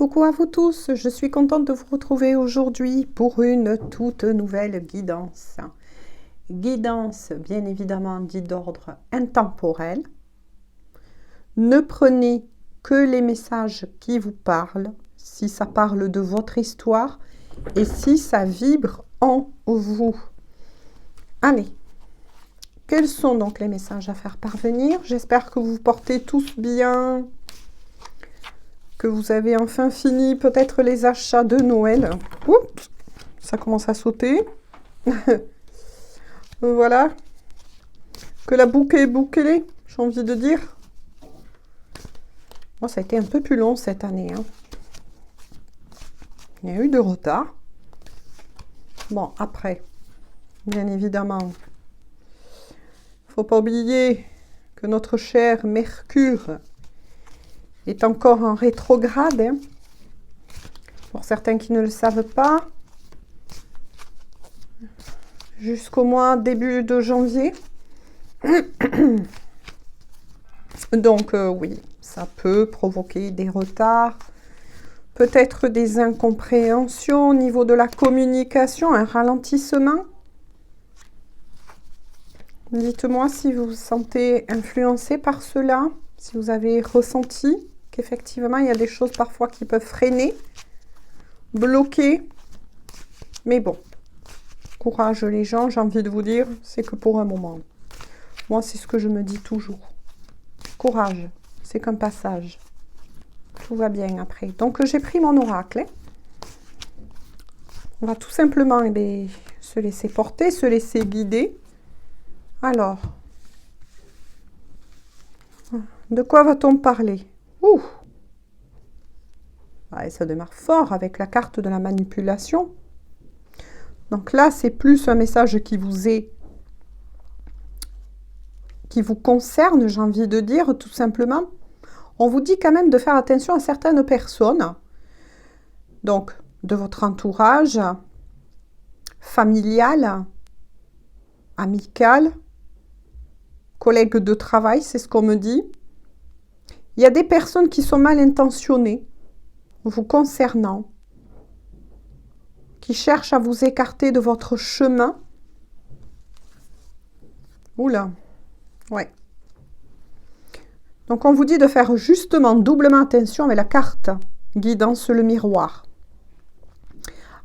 Coucou à vous tous, je suis contente de vous retrouver aujourd'hui pour une toute nouvelle guidance. Guidance bien évidemment dite d'ordre intemporel. Ne prenez que les messages qui vous parlent, si ça parle de votre histoire et si ça vibre en vous. Allez, quels sont donc les messages à faire parvenir? J'espère que vous portez tous bien, que vous avez enfin fini peut-être les achats de Noël. Oups, ça commence à sauter. Voilà. Que la boucle est bouclée, j'ai envie de dire. Moi, ça a été un peu plus long cette année. Hein. Il y a eu de retard. Bon, après, bien évidemment, il ne faut pas oublier que notre cher Mercure est encore en rétrograde. Hein. Pour certains qui ne le savent pas, jusqu'au mois début de janvier. Donc oui, ça peut provoquer des retards, peut-être des incompréhensions au niveau de la communication, un ralentissement. Dites-moi si vous vous sentez influencé par cela, si vous avez ressenti qu'effectivement il y a des choses parfois qui peuvent freiner, bloquer. Mais bon, courage les gens, j'ai envie de vous dire, c'est que pour un moment. Moi, c'est ce que je me dis toujours. Courage, c'est qu'un passage. Tout va bien après. Donc, j'ai pris mon oracle. Hein. On va tout simplement se laisser porter, se laisser guider. Alors, de quoi va-t-on parler? Ouh! Ouais, ça démarre fort avec la carte de la manipulation. Donc là, c'est plus un message qui vous concerne, j'ai envie de dire, tout simplement. On vous dit quand même de faire attention à certaines personnes. Donc, de votre entourage, familial, amical, collègues de travail, c'est ce qu'on me dit. Il y a des personnes qui sont mal intentionnées, vous concernant, qui cherchent à vous écarter de votre chemin. Oula, ouais. Donc, on vous dit de faire justement doublement attention avec la carte guidance le miroir.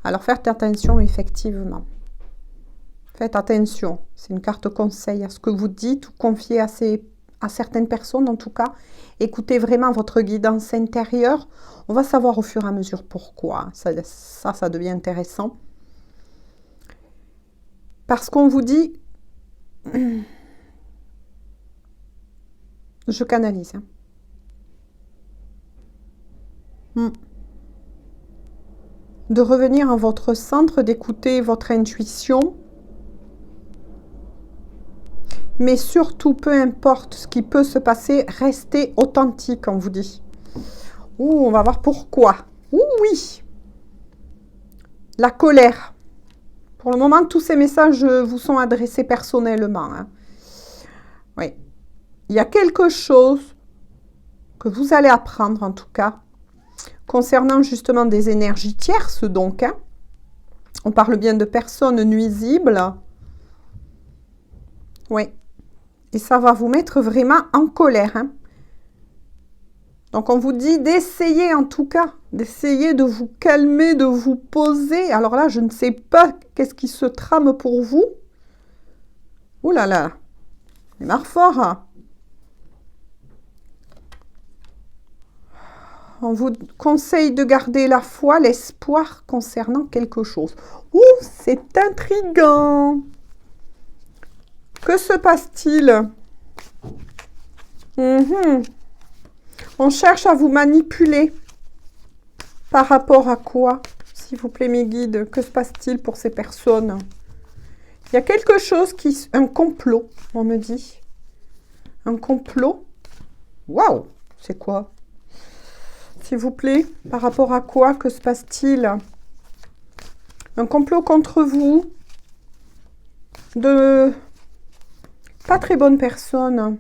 Alors, faites attention, effectivement. Faites attention. C'est une carte conseil à ce que vous dites ou confiez à certaines personnes, en tout cas. Écoutez vraiment votre guidance intérieure. On va savoir au fur et à mesure pourquoi. Ça devient intéressant. Parce qu'on vous dit... Je canalise. Hein. De revenir en votre centre, d'écouter votre intuition. Mais surtout, peu importe ce qui peut se passer, restez authentique, on vous dit. Ouh, on va voir pourquoi. Ouh, oui. La colère. Pour le moment, tous ces messages vous sont adressés personnellement. Hein. Oui. Il y a quelque chose que vous allez apprendre, en tout cas, concernant justement des énergies tierces, donc. Hein. On parle bien de personnes nuisibles. Oui. Et ça va vous mettre vraiment en colère. Hein. Donc, on vous dit d'essayer, en tout cas, d'essayer de vous calmer, de vous poser. Alors là, je ne sais pas qu'est-ce qui se trame pour vous. Ouh là là, il marre fort. Hein. On vous conseille de garder la foi, l'espoir concernant quelque chose. Ouh, c'est intriguant. Que se passe-t-il? On cherche à vous manipuler. Par rapport à quoi? S'il vous plaît, mes guides, que se passe-t-il pour ces personnes? Il y a quelque chose qui... Un complot, on me dit. Un complot? Waouh! C'est quoi? S'il vous plaît, par rapport à quoi? Que se passe-t-il? Un complot contre vous de pas très bonnes personnes.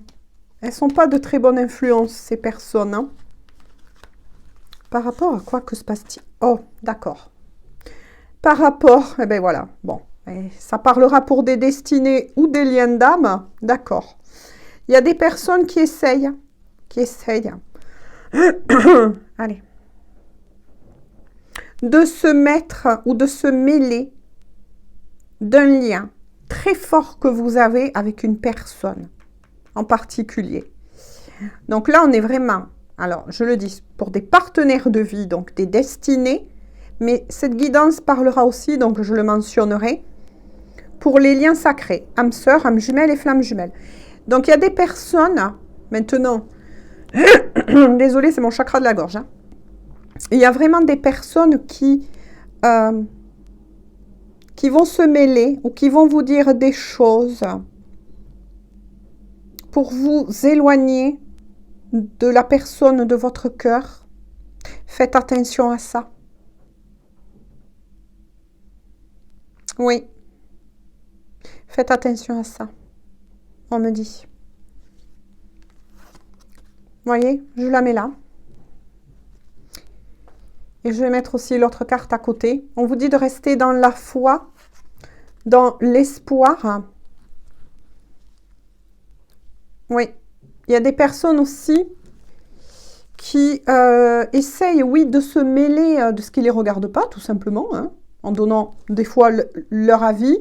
Elles ne sont pas de très bonne influence, ces personnes. Hein. Par rapport à quoi que se passe-t-il? Oh, d'accord. Par rapport, eh bien voilà, bon, ça parlera pour des destinées ou des liens d'âme, d'accord. Il y a des personnes qui essayent, allez, de se mettre ou de se mêler d'un lien très fort que vous avez avec une personne en particulier. Donc là, on est vraiment, alors je le dis, pour des partenaires de vie, donc des destinées, mais cette guidance parlera aussi, donc je le mentionnerai, pour les liens sacrés, âme sœur, âme jumelle et flamme jumelle. Donc il y a des personnes, maintenant, désolée, c'est mon chakra de la gorge, hein. Il y a vraiment des personnes qui vont se mêler ou qui vont vous dire des choses pour vous éloigner de la personne de votre cœur. Faites attention à ça. Oui. Faites attention à ça. On me dit. Vous voyez, je la mets là. Et je vais mettre aussi l'autre carte à côté. On vous dit de rester dans la foi, dans l'espoir. Oui. Il y a des personnes aussi qui essayent, oui, de se mêler de ce qui ne les regarde pas, tout simplement, hein, en donnant des fois leur avis.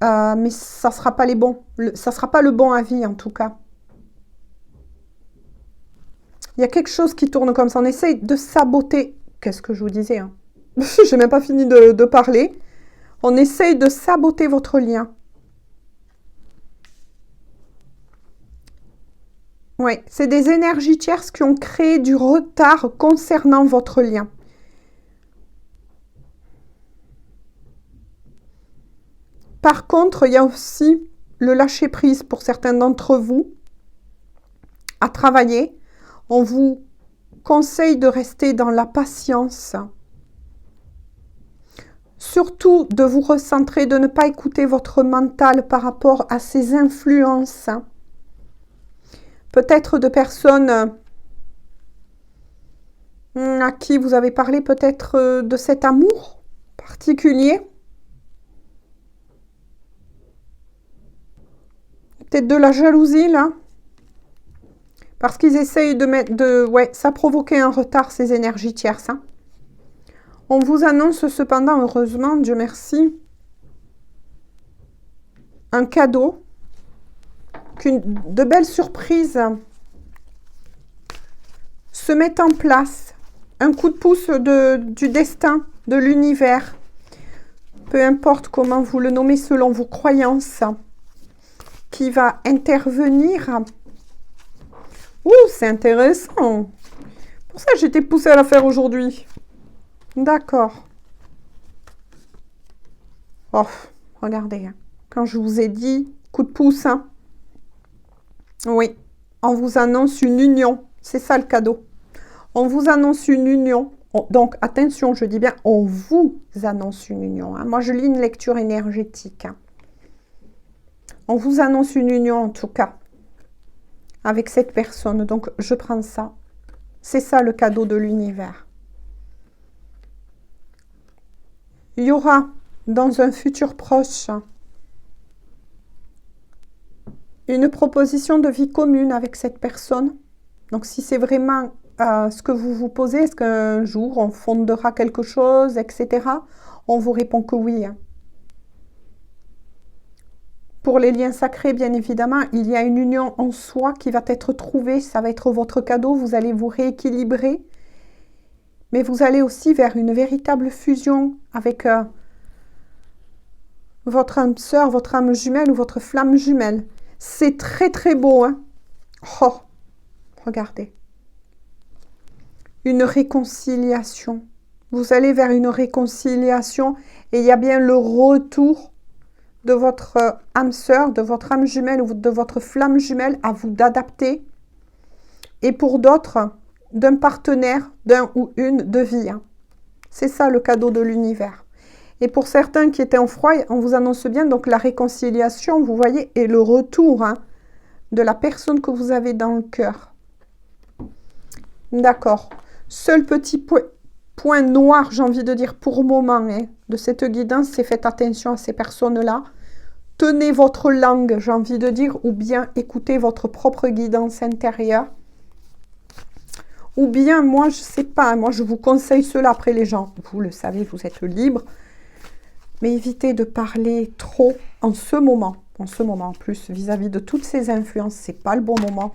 Mais ça ne sera pas les bons. Ça ne sera pas le bon avis, en tout cas. Il y a quelque chose qui tourne comme ça. On essaye de saboter. Qu'est-ce que je vous disais, hein? Je n'ai même pas fini de parler. On essaye de saboter votre lien. Oui, c'est des énergies tierces qui ont créé du retard concernant votre lien. Par contre, il y a aussi le lâcher-prise pour certains d'entre vous à travailler. On vous conseille de rester dans la patience. Surtout de vous recentrer, de ne pas écouter votre mental par rapport à ces influences. Peut-être de personnes à qui vous avez parlé peut-être de cet amour particulier. Peut-être de la jalousie là. Parce qu'ils essayent de mettre ouais, ça provoquait un retard, ces énergies tierces. Hein. On vous annonce cependant, heureusement, Dieu merci, un cadeau, de belles surprises se mettent en place. Un coup de pouce du destin, de l'univers. Peu importe comment vous le nommez selon vos croyances. Qui va intervenir. Ouh, c'est intéressant. Pour ça, j'étais poussée à la faire aujourd'hui. D'accord. Oh, regardez. Hein. Quand je vous ai dit, coup de pouce. Hein. Oui, on vous annonce une union. C'est ça le cadeau. On vous annonce une union. Donc, attention, je dis bien, on vous annonce une union. Hein. Moi, je lis une lecture énergétique. Hein. On vous annonce une union, en tout cas, avec cette personne. Donc, je prends ça. C'est ça, le cadeau de l'univers. Il y aura, dans un futur proche, une proposition de vie commune avec cette personne. Donc, si c'est vraiment ce que vous vous posez, est-ce qu'un jour, on fondera quelque chose, etc. On vous répond que oui. Hein. Pour les liens sacrés, bien évidemment, il y a une union en soi qui va être trouvée. Ça va être votre cadeau. Vous allez vous rééquilibrer. Mais vous allez aussi vers une véritable fusion avec votre âme sœur, votre âme jumelle ou votre flamme jumelle. C'est très, très beau. Hein? Oh, regardez. Une réconciliation. Vous allez vers une réconciliation et il y a bien le retour de votre âme sœur, de votre âme jumelle ou de votre flamme jumelle à vous d'adapter. Et pour d'autres, d'un partenaire, d'un ou une de vie. Hein. C'est ça le cadeau de l'univers. Et pour certains qui étaient en froid, on vous annonce bien donc la réconciliation, vous voyez, et le retour hein, de la personne que vous avez dans le cœur. D'accord. Seul petit point noir, j'ai envie de dire, pour le moment, hein, de cette guidance, c'est faites attention à ces personnes-là. Tenez votre langue, j'ai envie de dire, ou bien écoutez votre propre guidance intérieure. Ou bien, moi, je ne sais pas, moi, je vous conseille cela. Après, les gens, vous le savez, vous êtes libre. Mais évitez de parler trop en ce moment. En ce moment, en plus, vis-à-vis de toutes ces influences, ce n'est pas le bon moment.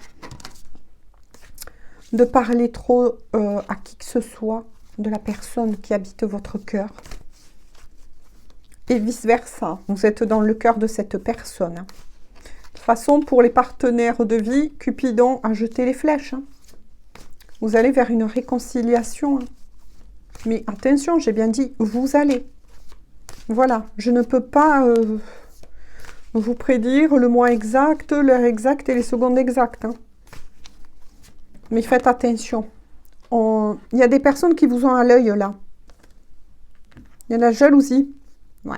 De parler trop à qui que ce soit de la personne qui habite votre cœur. Et vice-versa, vous êtes dans le cœur de cette personne. De toute façon, pour les partenaires de vie, Cupidon a jeté les flèches. Vous allez vers une réconciliation. Mais attention, j'ai bien dit, vous allez. Voilà, je ne peux pas vous prédire le mois exact, l'heure exacte et les secondes exactes. Mais faites attention. Il y a des personnes qui vous ont à l'œil là. Il y a la jalousie. Ouais.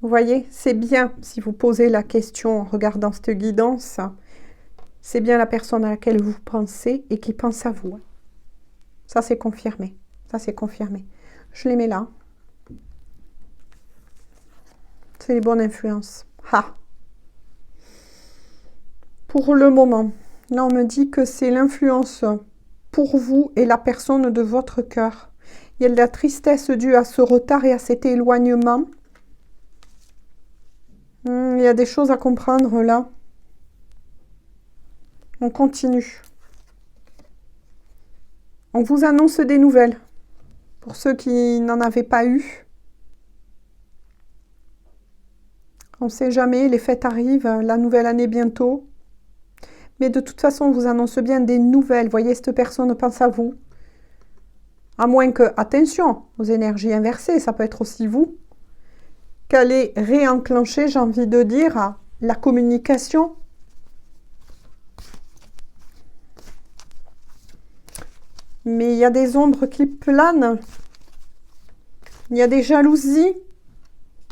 Vous voyez, c'est bien si vous posez la question en regardant cette guidance. C'est bien la personne à laquelle vous pensez et qui pense à vous. Ça, c'est confirmé. Ça, c'est confirmé. Je les mets là. C'est les bonnes influences. Ah. Pour le moment, là, on me dit que c'est l'influence pour vous et la personne de votre cœur. Il y a de la tristesse due à ce retard et à cet éloignement. Il y a des choses à comprendre là. On continue. On vous annonce des nouvelles. Pour ceux qui n'en avaient pas eu. On ne sait jamais, les fêtes arrivent, la nouvelle année bientôt. Mais de toute façon, on vous annonce bien des nouvelles. Voyez, cette personne pense à vous. À moins que, attention, aux énergies inversées, ça peut être aussi vous. Qu'elle ait réenclenché, j'ai envie de dire, la communication. Mais il y a des ombres qui planent. Il y a des jalousies.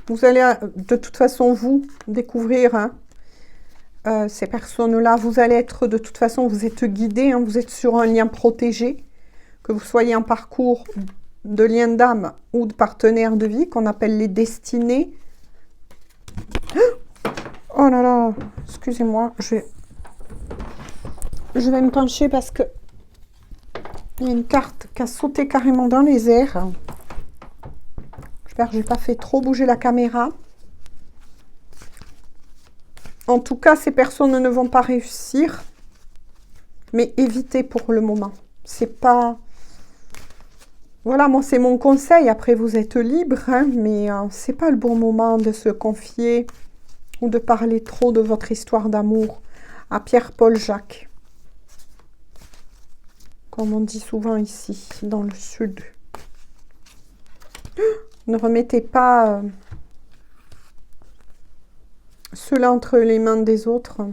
Vous allez, de toute façon, vous, découvrir ces personnes-là. Vous allez être, de toute façon, vous êtes guidé. Vous êtes sur un lien protégé. Que vous soyez en parcours de lien d'âme ou de partenaire de vie, qu'on appelle les destinées. Oh là là, excusez-moi, je vais me pencher parce que il y a une carte qui a sauté carrément dans les airs. J'espère que je n'ai pas fait trop bouger la caméra. En tout cas, ces personnes ne vont pas réussir. Mais évitez pour le moment. C'est pas... Voilà, moi, c'est mon conseil. Après, vous êtes libre, mais c'est pas le bon moment de se confier ou de parler trop de votre histoire d'amour à Pierre-Paul Jacques. Comme on dit souvent ici, dans le sud. Ne remettez pas cela entre les mains des autres.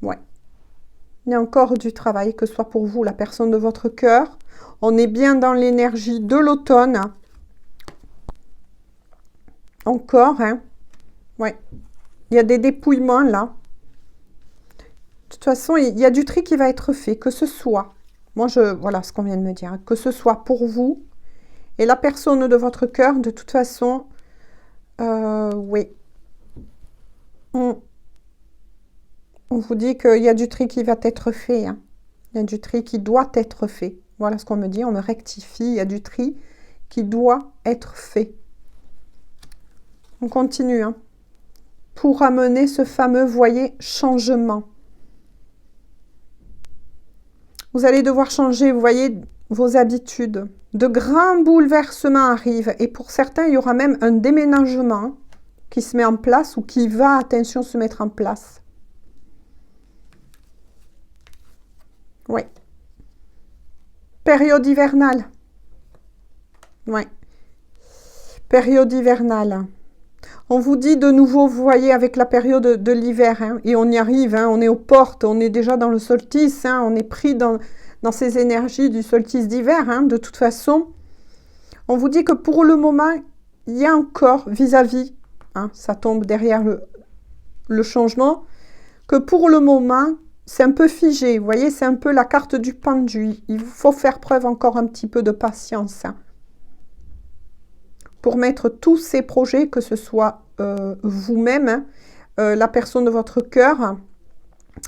Ouais. Il y a encore du travail, que ce soit pour vous, la personne de votre cœur. On est bien dans l'énergie de l'automne. Encore, Ouais. Il y a des dépouillements là. De toute façon, il y a du tri qui va être fait, que ce soit. Voilà ce qu'on vient de me dire. Que ce soit pour vous et la personne de votre cœur, de toute façon, oui. On vous dit qu'il y a du tri qui va être fait. Il y a du tri qui doit être fait. Voilà ce qu'on me dit. On me rectifie. Il y a du tri qui doit être fait. On continue. Pour amener ce fameux, voyez, changement. Vous allez devoir changer, vous voyez, vos habitudes. De grands bouleversements arrivent. Et pour certains, il y aura même un déménagement qui se met en place ou qui va, attention, se mettre en place. Oui. Période hivernale. Oui. Période hivernale. On vous dit de nouveau, vous voyez, avec la période de l'hiver, et on y arrive, on est aux portes, on est déjà dans le solstice, on est pris dans ces énergies du solstice d'hiver, de toute façon. On vous dit que pour le moment, il y a encore vis-à-vis, ça tombe derrière le changement, que pour le moment, c'est un peu figé. Vous voyez, c'est un peu la carte du pendu. Il faut faire preuve encore un petit peu de patience hein, pour mettre tous ces projets, que ce soit vous-même, hein, la personne de votre cœur,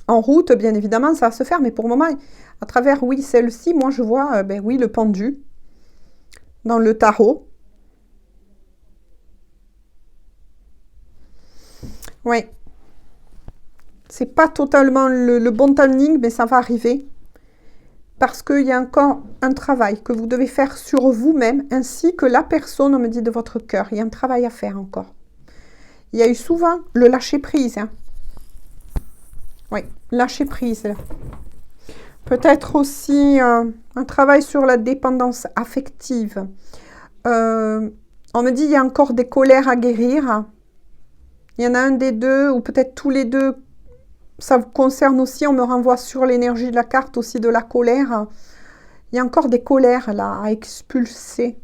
en route. Bien évidemment, ça va se faire. Mais pour le moment, à travers, oui, celle-ci, moi, je vois, ben oui, le pendu dans le tarot. Oui. C'est pas totalement le bon timing, mais ça va arriver. Parce qu'il y a encore un travail que vous devez faire sur vous-même, ainsi que la personne, on me dit, de votre cœur. Il y a un travail à faire encore. Il y a eu souvent le lâcher-prise. Hein. Oui, lâcher-prise. Peut-être aussi un travail sur la dépendance affective. On me dit il y a encore des colères à guérir. Il y en a un des deux, ou peut-être tous les deux. Ça vous concerne aussi, on me renvoie sur l'énergie de la carte aussi de la colère. Il y a encore des colères là à expulser.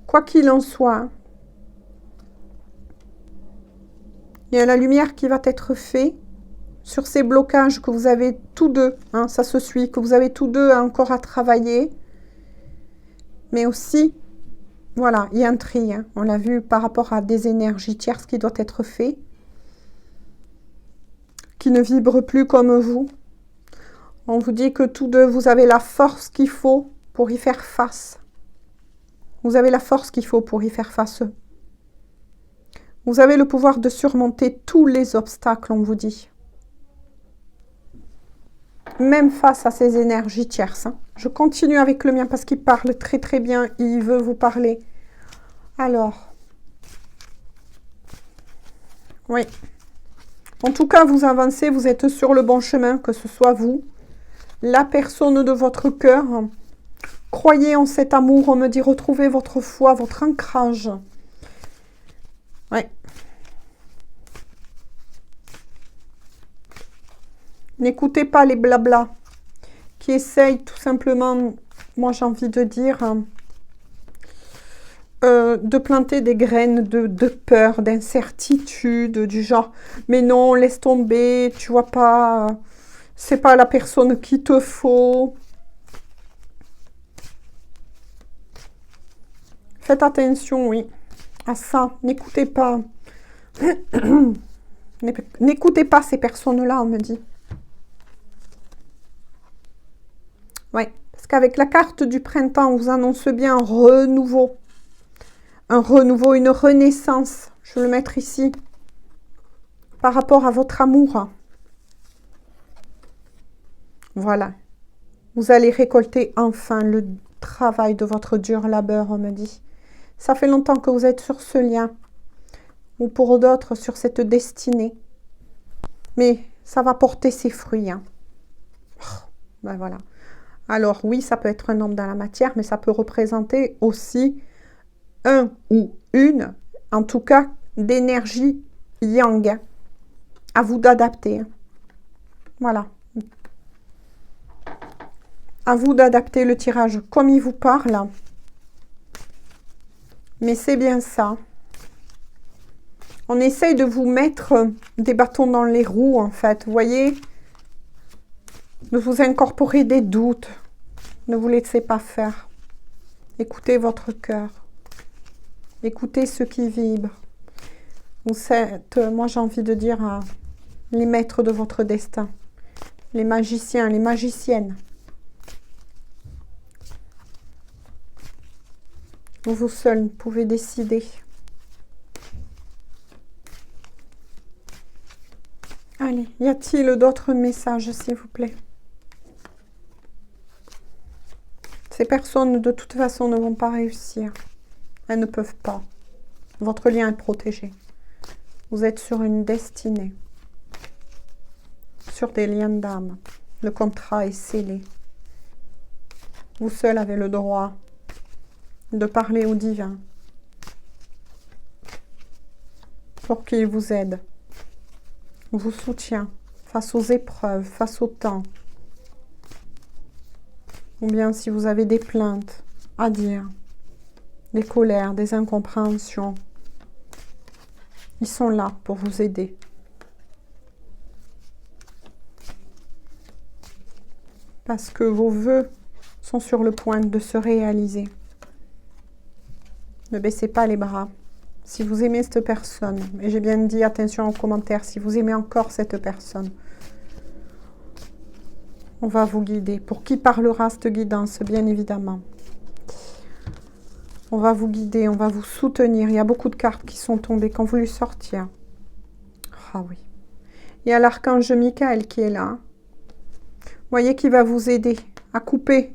Quoi qu'il en soit, il y a la lumière qui va être faite sur ces blocages que vous avez tous deux. Hein, ça se suit, que vous avez tous deux encore à travailler. Mais aussi, voilà, il y a un tri. Hein, on l'a vu par rapport à des énergies tierces qui doivent être faites. Qui ne vibrent plus comme vous. On vous dit que tous deux, vous avez la force qu'il faut pour y faire face. Vous avez la force qu'il faut pour y faire face. Vous avez le pouvoir de surmonter tous les obstacles, on vous dit. Même face à ces énergies tierces. Hein. Je continue avec le mien parce qu'il parle très très bien. Il veut vous parler. Alors. Oui. En tout cas, vous avancez, vous êtes sur le bon chemin, que ce soit vous, la personne de votre cœur. Croyez en cet amour, on me dit retrouvez votre foi, votre ancrage. Oui. N'écoutez pas les blablas qui essayent tout simplement, moi j'ai envie de dire, de planter des graines de peur, d'incertitude, du genre, mais non, laisse tomber, tu vois pas, c'est pas la personne qu'il te faut. Faites attention, oui, à ça. N'écoutez pas. N'écoutez pas ces personnes-là, on me dit. Oui, parce qu'avec la carte du printemps, on vous annonce bien un renouveau. Un renouveau, une renaissance. Je vais le mettre ici. Par rapport à votre amour. Voilà. Vous allez récolter enfin le travail de votre dur labeur, on me dit. Ça fait longtemps que vous êtes sur ce lien. Ou pour d'autres, sur cette destinée. Mais ça va porter ses fruits. Hein. Ben voilà. Alors oui, ça peut être un homme dans la matière, mais ça peut représenter aussi un ou une, en tout cas, d'énergie yang. À vous d'adapter. Voilà. À vous d'adapter le tirage comme il vous parle. Mais c'est bien ça. On essaye de vous mettre des bâtons dans les roues, en fait. Vous voyez? De vous incorporer des doutes. Ne vous laissez pas faire. Écoutez votre cœur. Écoutez ce qui vibre. Vous êtes, moi j'ai envie de dire, les maîtres de votre destin. Les magiciens, les magiciennes. Vous seul pouvez décider. Allez, y a-t-il d'autres messages, s'il vous plaît? Ces personnes, de toute façon, ne vont pas réussir. Elles ne peuvent pas. Votre lien est protégé. Vous êtes sur une destinée. Sur des liens d'âme. Le contrat est scellé. Vous seul avez le droit de parler au divin pour qu'il vous aide, vous soutient face aux épreuves, face au temps. Ou bien si vous avez des plaintes à dire, des colères, des incompréhensions, Ils sont là pour vous aider. Parce que vos vœux sont sur le point de se réaliser. Ne baissez pas les bras. Si vous aimez cette personne, et j'ai bien dit, attention aux commentaires, si vous aimez encore cette personne, on va vous guider. Pour qui parlera cette guidance, bien évidemment. On va vous guider, on va vous soutenir. Il y a beaucoup de cartes qui sont tombées quand vous lui sortiez. Ah oui. Il y a l'archange Michael qui est là. Vous voyez qu'il va vous aider à couper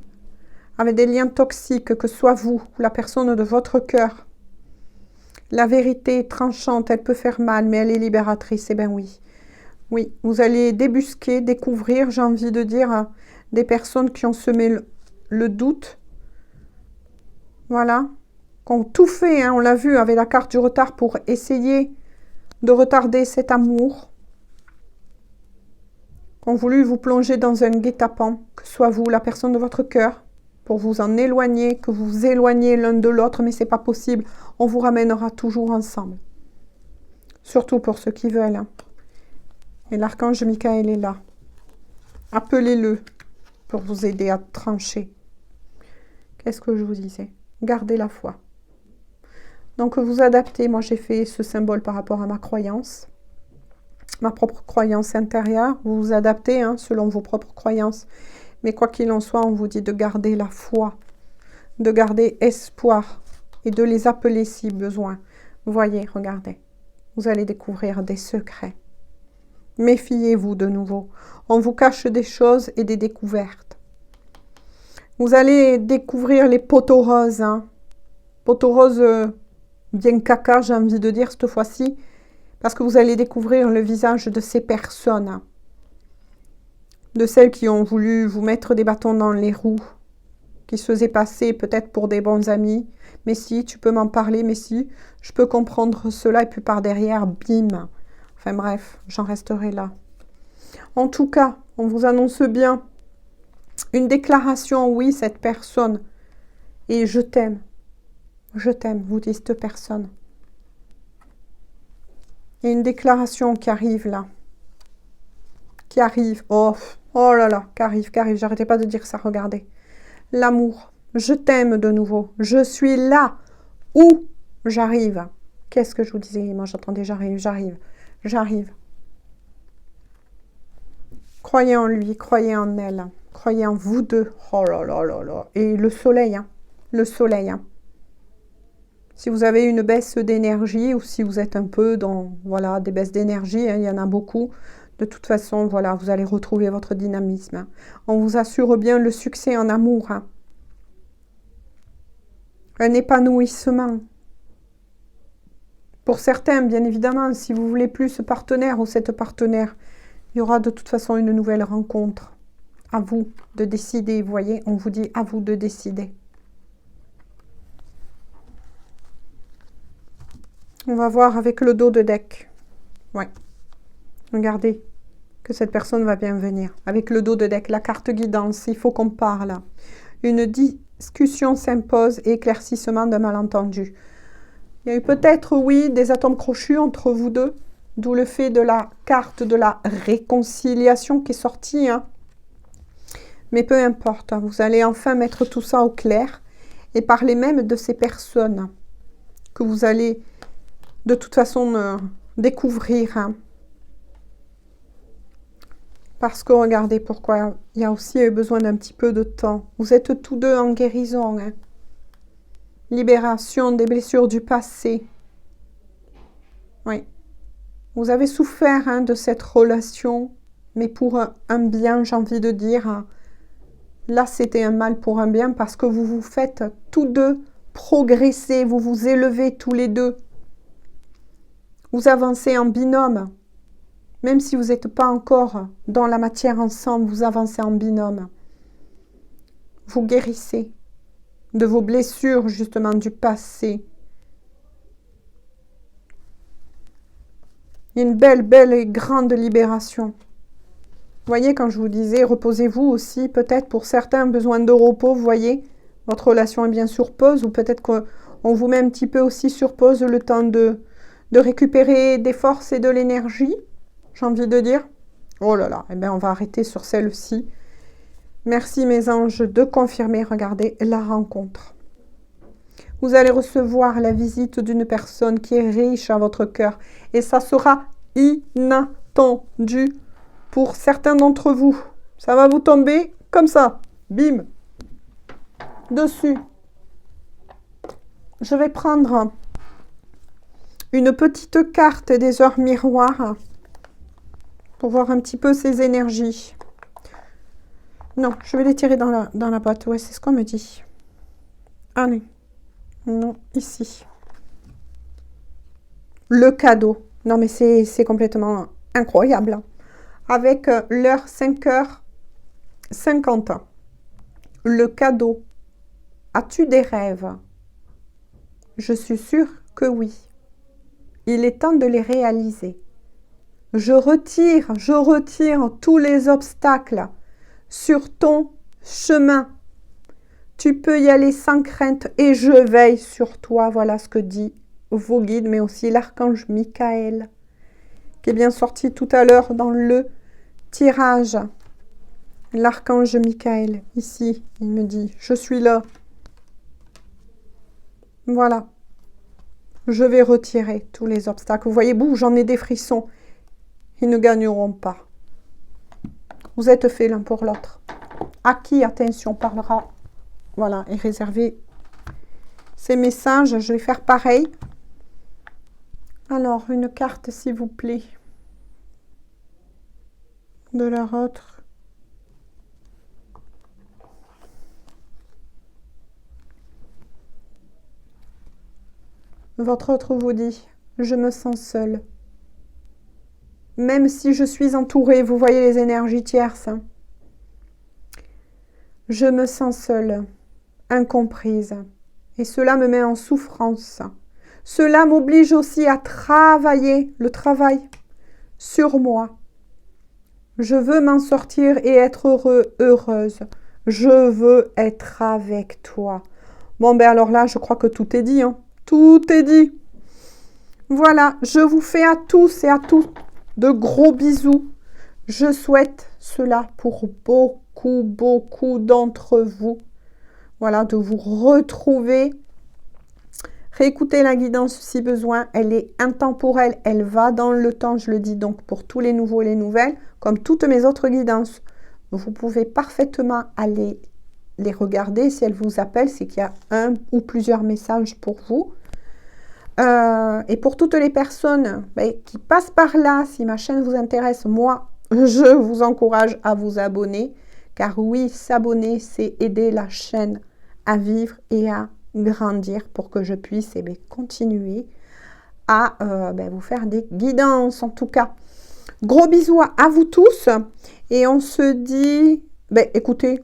avec des liens toxiques, que ce soit vous ou la personne de votre cœur. La vérité est tranchante, elle peut faire mal, mais elle est libératrice. Eh bien oui. Oui, vous allez débusquer, découvrir, j'ai envie de dire, des personnes qui ont semé le doute. Voilà. Qui ont tout fait, hein, on l'a vu avec la carte du retard, pour essayer de retarder cet amour. Qui ont voulu vous plonger dans un guet-apens, que ce soit vous, la personne de votre cœur, pour vous en éloigner, que vous vous éloignez l'un de l'autre, mais c'est pas possible. On vous ramènera toujours ensemble. Surtout pour ceux qui veulent. Hein. Et l'archange Michael est là. Appelez-le pour vous aider à trancher. Qu'est-ce que je vous disais? Gardez la foi. Donc vous adaptez. Moi j'ai fait ce symbole par rapport à ma croyance. Ma propre croyance intérieure. Vous vous adaptez hein, selon vos propres croyances. Mais quoi qu'il en soit, on vous dit de garder la foi. De garder espoir. Et de les appeler si besoin. Vous voyez, regardez. Vous allez découvrir des secrets. Méfiez-vous de nouveau. On vous cache des choses et des découvertes. Vous allez découvrir les poteaux roses. Hein. Poteaux roses bien caca, j'ai envie de dire cette fois-ci. Parce que vous allez découvrir le visage de ces personnes. Hein. De celles qui ont voulu vous mettre des bâtons dans les roues. Qui se faisaient passer peut-être pour des bons amis. Mais si, tu peux m'en parler, mais si, je peux comprendre cela. Et puis par derrière, bim. Enfin bref, j'en resterai là. En tout cas, on vous annonce bien une déclaration, oui, cette personne. Et je t'aime, vous dit cette personne. Il y a une déclaration qui arrive là. Qui arrive, oh là là, qui arrive, j'arrêtais pas de dire ça, regardez. L'amour, je t'aime de nouveau, je suis là où j'arrive. Qu'est-ce que je vous disais? Moi j'entendais j'arrive. Croyez en lui, croyez en elle, croyez en vous deux. Oh là là là là. Et le soleil, hein. Le soleil. Hein. Si vous avez une baisse d'énergie ou si vous êtes un peu dans voilà, des baisses d'énergie, hein, il y en a beaucoup. De toute façon, voilà, vous allez retrouver votre dynamisme. Hein. On vous assure bien le succès en amour. Hein. Un épanouissement. Pour certains, bien évidemment, si vous voulez plus ce partenaire ou cette partenaire, il y aura de toute façon une nouvelle rencontre. À vous de décider, vous voyez, on vous dit à vous de décider. On va voir avec le dos de deck. Ouais. Regardez que cette personne va bien venir. Avec le dos de deck, la carte guidance, il faut qu'on parle. Une discussion s'impose et éclaircissement d'un malentendu. Il y a eu peut-être, oui, des atomes crochus entre vous deux. D'où le fait de la carte de la réconciliation qui est sortie. Hein. Mais peu importe, vous allez enfin mettre tout ça au clair. Et parler même de ces personnes que vous allez de toute façon découvrir. Hein. Parce que regardez pourquoi il y a aussi besoin d'un petit peu de temps. Vous êtes tous deux en guérison. Hein. Libération des blessures du passé. Oui. Vous avez souffert hein, de cette relation, mais pour un bien, j'ai envie de dire. Hein. Là, c'était un mal pour un bien parce que vous vous faites tous deux progresser, vous vous élevez tous les deux. Vous avancez en binôme. Même si vous n'êtes pas encore dans la matière ensemble, vous avancez en binôme. Vous guérissez de vos blessures, justement, du passé. Une belle et grande libération. Vous voyez, quand je vous disais, reposez-vous aussi, peut-être pour certains, besoin de repos, vous voyez, votre relation est bien sur pause, ou peut-être qu'on vous met un petit peu aussi sur pause le temps de de récupérer des forces et de l'énergie, j'ai envie de dire. Oh là là, eh bien on va arrêter sur celle-ci. Merci mes anges de confirmer, regardez, la rencontre. Vous allez recevoir la visite d'une personne qui est riche à votre cœur. Et ça sera inattendu pour certains d'entre vous. Ça va vous tomber comme ça. Bim. Dessus. Je vais prendre une petite carte des heures miroirs pour voir un petit peu ces énergies. Non, je vais les tirer dans la boîte. Ouais, c'est ce qu'on me dit. Allez. Non, ici. Le cadeau. Non, mais c'est complètement incroyable. Avec l'heure 5h50. Le cadeau. As-tu des rêves? Je suis sûre que oui. Il est temps de les réaliser. Je retire tous les obstacles sur ton chemin. Tu peux y aller sans crainte et je veille sur toi. Voilà ce que dit vos guides, mais aussi l'archange Michael, qui est bien sorti tout à l'heure dans le tirage. L'archange Michael, ici, il me dit, je suis là. Voilà. Je vais retirer tous les obstacles. Vous voyez, bouh, j'en ai des frissons. Ils ne gagneront pas. Vous êtes faits l'un pour l'autre. À qui, attention, parlera. Voilà, et réservez ces messages. Je vais faire pareil. Alors, une carte, s'il vous plaît. De leur autre. Votre autre vous dit, je me sens seule. Même si je suis entourée, vous voyez les énergies tierces. Je me sens seule, incomprise. Et cela me met en souffrance. Cela m'oblige aussi à travailler, le travail, sur moi. Je veux m'en sortir et être heureuse. Je veux être avec toi. Bon, ben alors là, je crois que tout est dit. Hein. Tout est dit. Voilà, je vous fais à tous et à toutes de gros bisous. Je souhaite cela pour beaucoup d'entre vous. Voilà, de vous retrouver. Réécoutez la guidance si besoin. Elle est intemporelle. Elle va dans le temps. Je le dis donc pour tous les nouveaux et les nouvelles. Comme toutes mes autres guidances. Vous pouvez parfaitement aller les regarder. Si elles vous appellent, c'est qu'il y a un ou plusieurs messages pour vous. Et pour toutes les personnes qui passent par là, si ma chaîne vous intéresse, moi, je vous encourage à vous abonner. Car oui, s'abonner, c'est aider la chaîne à vivre et à grandir pour que je puisse continuer à vous faire des guidances. En tout cas, gros bisous à vous tous. Et on se dit, écoutez,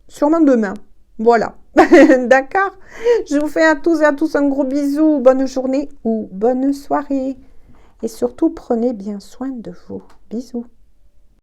sûrement demain. Voilà. D'accord? Je vous fais à tous et à tous un gros bisou. Bonne journée ou bonne soirée. Et surtout, prenez bien soin de vous. Bisous.